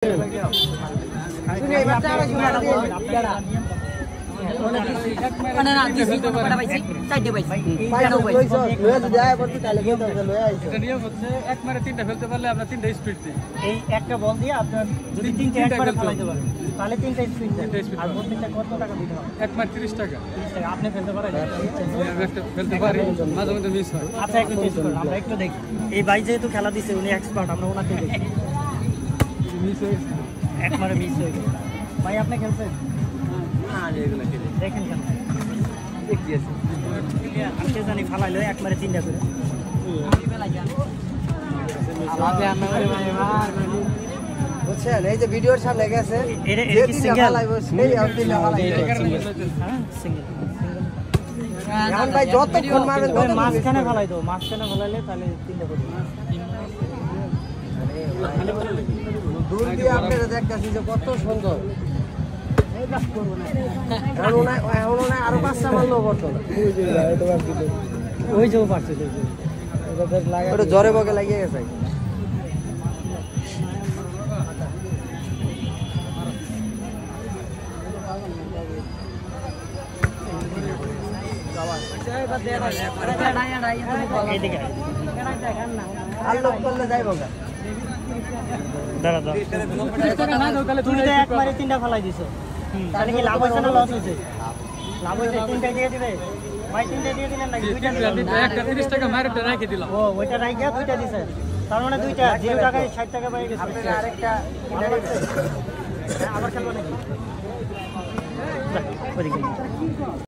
তিনটা ফেলতে পারলে আপনার তিনটা স্পিড দিই। এই একটা বল দিয়ে আপনার যদি তিনটা একবারে ফেলাইতে পারেন তাহলে তিনটা স্পিড দেন। আর প্রত্যেকটা কত টাকা দিতে হবে? এক মার 30 টাকা। 30 টাকা আপনি ফেলতে পারেন? ফেলতে পারি, মাঝে মধ্যে মিস হয়। আচ্ছা একটু টেস্ট করুন, আমরা একটু দেখি। এই ভাই যেহেতু খেলা দিছে উনি এক্সপার্ট, আমরা ওনাকে দেখি। মিস হয়ে একবারে মিস হয়ে গেল। ভাই আপনি খেলছেন? না, এগুলা খেলে দেখেন কেন দেখি আছে আজকে জানি ফালাইলো একবারে তিনটা করে। বুঝছেন, এই যে ভিডিওর সামনে গেছে এখন ভাই যতক্ষণ মারবেন তত মাঝখানে ফেলাই দেবো, মাঝখানে ফেলাইলে তাহলে তিনটা করে। দূর দিয়ে আপনারা দেখতেছি যে কত সুন্দর। আরো 5টা মারলেও করতো না, ওই যে পারছে জ্বরে বকে লাগিয়ে গেছে। আর লোক করলে যাই বকা তুমি তো একবারে তিনটা ফেলাই দিছো, তাহলে কি লাভ হয়েছে না লস হয়েছে? লাভ হয়েছে, তিনটা দিয়ে দিবে ভাই। তিনটা দিয়ে দিলেন নাকি? একটা 30 টাকা মারটা রেখে দিলাম। ও ওইটা রাইখা দুইটা দিছে, তার মানে দুইটা 0 টাকায় 60 টাকা পাই গেছে। আরেকটা আবার খেলবো নাকি?